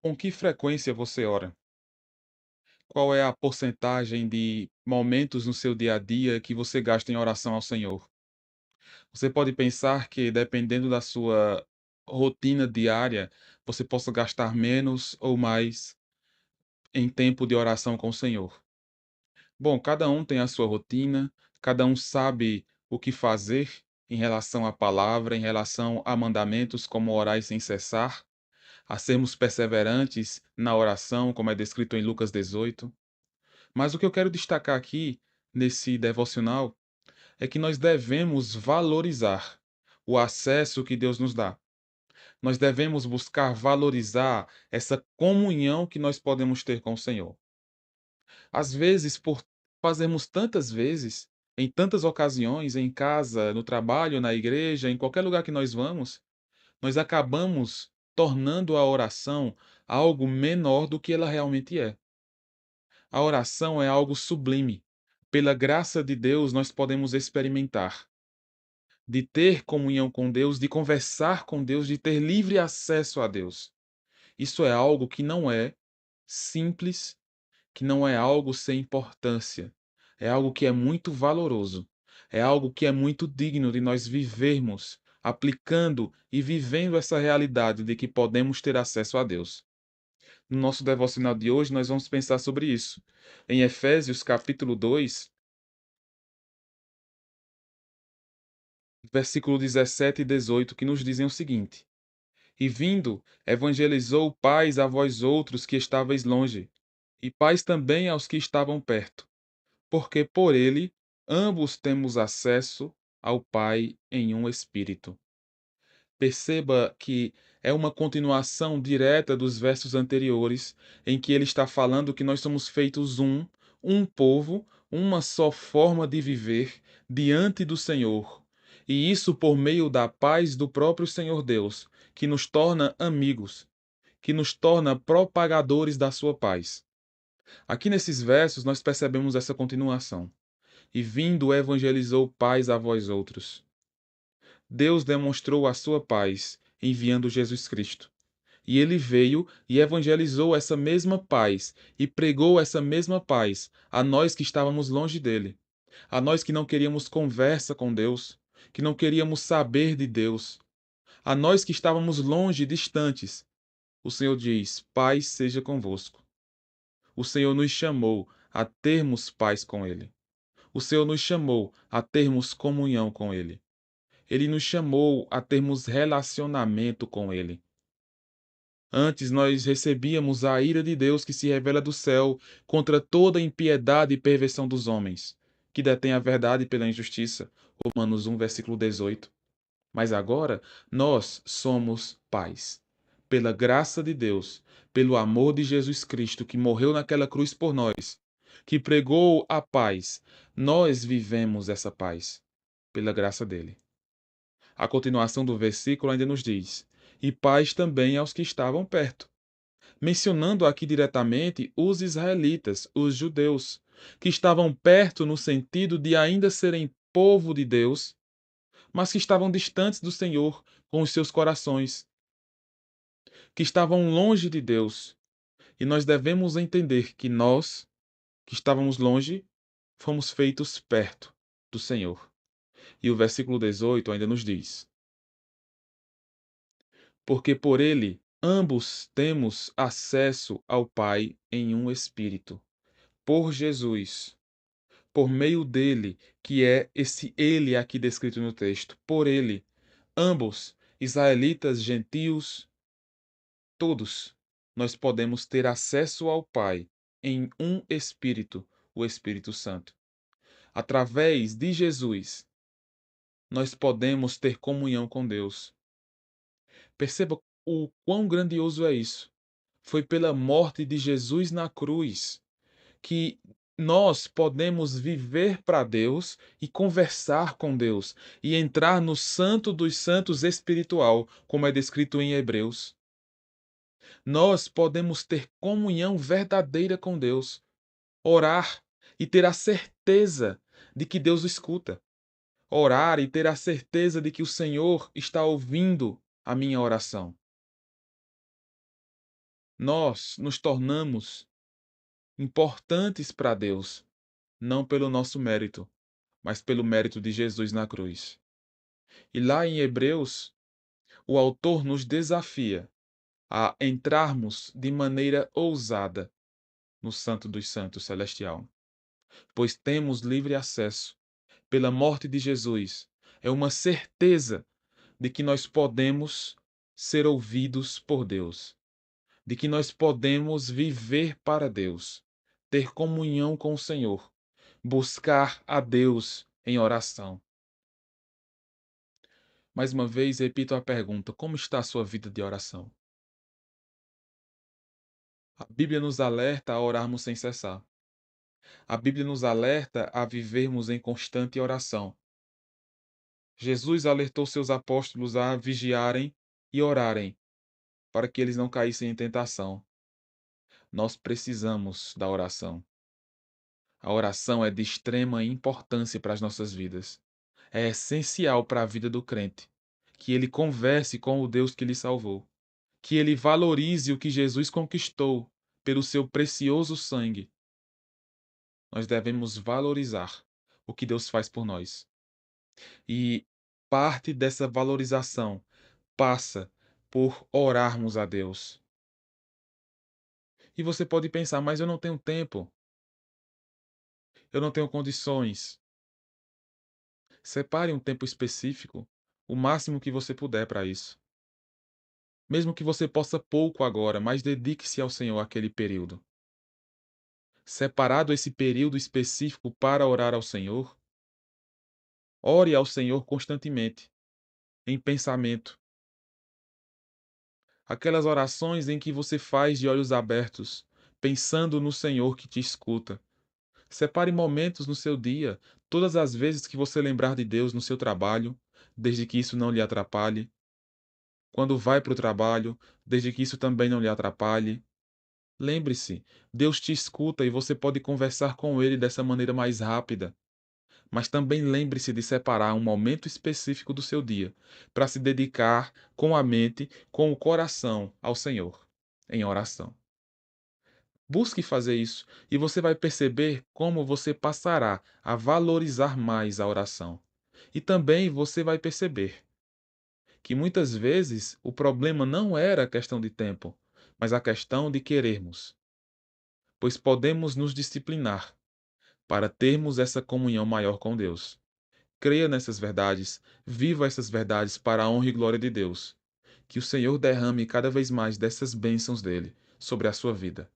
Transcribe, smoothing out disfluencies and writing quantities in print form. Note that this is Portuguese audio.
Com que frequência você ora? Qual é a porcentagem de momentos no seu dia a dia que você gasta em oração ao Senhor? Você pode pensar que, dependendo da sua rotina diária, você possa gastar menos ou mais em tempo de oração com o Senhor. Bom, cada um tem a sua rotina, cada um sabe o que fazer em relação à palavra, em relação a mandamentos como orar sem cessar, a sermos perseverantes na oração, como é descrito em Lucas 18. Mas o que eu quero destacar aqui, nesse devocional, é que nós devemos valorizar o acesso que Deus nos dá. Nós devemos buscar valorizar essa comunhão que nós podemos ter com o Senhor. Às vezes, por fazermos tantas vezes, em tantas ocasiões, em casa, no trabalho, na igreja, em qualquer lugar que nós vamos, nós acabamos tornando a oração algo menor do que ela realmente é. A oração é algo sublime. Pela graça de Deus, nós podemos experimentar, de ter comunhão com Deus, de conversar com Deus, de ter livre acesso a Deus. Isso é algo que não é simples, que não é algo sem importância. É algo que é muito valoroso. É algo que é muito digno de nós vivermos, aplicando e vivendo essa realidade de que podemos ter acesso a Deus. No nosso devocional de hoje, nós vamos pensar sobre isso. Em Efésios, capítulo 2, versículo 17 e 18, que nos dizem o seguinte: E vindo, evangelizou paz a vós outros que estáveis longe, e paz também aos que estavam perto, porque por ele ambos temos acesso ao Pai em um Espírito. Perceba que é uma continuação direta dos versos anteriores, em que ele está falando que nós somos feitos um povo, uma só forma de viver diante do Senhor. E isso por meio da paz do próprio Senhor Deus, que nos torna amigos, que nos torna propagadores da sua paz. Aqui nesses versos nós percebemos essa continuação. E vindo evangelizou paz a vós outros. Deus demonstrou a sua paz enviando Jesus Cristo. E ele veio e evangelizou essa mesma paz e pregou essa mesma paz a nós que estávamos longe dele, a nós que não queríamos conversa com Deus, que não queríamos saber de Deus, a nós que estávamos longe, distantes. O Senhor diz: Paz seja convosco. O Senhor nos chamou a termos paz com ele. O Senhor nos chamou a termos comunhão com ele. Ele nos chamou a termos relacionamento com ele. Antes nós recebíamos a ira de Deus que se revela do céu contra toda impiedade e perversão dos homens, que detém a verdade pela injustiça. Romanos 1, versículo 18. Mas agora nós somos paz. Pela graça de Deus, pelo amor de Jesus Cristo, que morreu naquela cruz por nós, que pregou a paz, nós vivemos essa paz, pela graça dele. A continuação do versículo ainda nos diz: E paz também aos que estavam perto, mencionando aqui diretamente os israelitas, os judeus, que estavam perto no sentido de ainda serem povo de Deus, mas que estavam distantes do Senhor com os seus corações, que estavam longe de Deus. E nós devemos entender que nós, que estávamos longe, fomos feitos perto do Senhor. E o versículo 18 ainda nos diz: Porque por ele ambos temos acesso ao Pai em um Espírito, por Jesus, por meio dele, que é esse ele aqui descrito no texto, por ele, ambos, israelitas, gentios, todos, nós podemos ter acesso ao Pai em um Espírito, o Espírito Santo. Através de Jesus, nós podemos ter comunhão com Deus. Perceba o quão grandioso é isso. Foi pela morte de Jesus na cruz que nós podemos viver para Deus e conversar com Deus e entrar no Santo dos Santos espiritual, como é descrito em Hebreus. Nós podemos ter comunhão verdadeira com Deus, orar e ter a certeza de que Deus o escuta. Orar e ter a certeza de que o Senhor está ouvindo a minha oração. Nós nos tornamos importantes para Deus, não pelo nosso mérito, mas pelo mérito de Jesus na cruz. E lá em Hebreus, o autor nos desafia a entrarmos de maneira ousada no Santo dos Santos Celestial, pois temos livre acesso pela morte de Jesus. É uma certeza de que nós podemos ser ouvidos por Deus, de que nós podemos viver para Deus, ter comunhão com o Senhor, buscar a Deus em oração. Mais uma vez, repito a pergunta: como está a sua vida de oração? A Bíblia nos alerta a orarmos sem cessar. A Bíblia nos alerta a vivermos em constante oração. Jesus alertou seus apóstolos a vigiarem e orarem, para que eles não caíssem em tentação. Nós precisamos da oração. A oração é de extrema importância para as nossas vidas. É essencial para a vida do crente que ele converse com o Deus que lhe salvou, que ele valorize o que Jesus conquistou pelo seu precioso sangue. Nós devemos valorizar o que Deus faz por nós. E parte dessa valorização passa por orarmos a Deus. E você pode pensar, mas eu não tenho tempo, eu não tenho condições. Separe um tempo específico, o máximo que você puder para isso. Mesmo que você possa pouco agora, mas dedique-se ao Senhor aquele período. Separado esse período específico para orar ao Senhor, ore ao Senhor constantemente, em pensamento. Aquelas orações em que você faz de olhos abertos, pensando no Senhor que te escuta. Separe momentos no seu dia, todas as vezes que você lembrar de Deus no seu trabalho, desde que isso não lhe atrapalhe. Quando vai para o trabalho, desde que isso também não lhe atrapalhe. Lembre-se, Deus te escuta e você pode conversar com Ele dessa maneira mais rápida. Mas também lembre-se de separar um momento específico do seu dia para se dedicar com a mente, com o coração ao Senhor, em oração. Busque fazer isso e você vai perceber como você passará a valorizar mais a oração. E também você vai perceber que muitas vezes o problema não era a questão de tempo, mas a questão de querermos, pois podemos nos disciplinar para termos essa comunhão maior com Deus. Creia nessas verdades, viva essas verdades para a honra e glória de Deus. Que o Senhor derrame cada vez mais dessas bênçãos dele sobre a sua vida.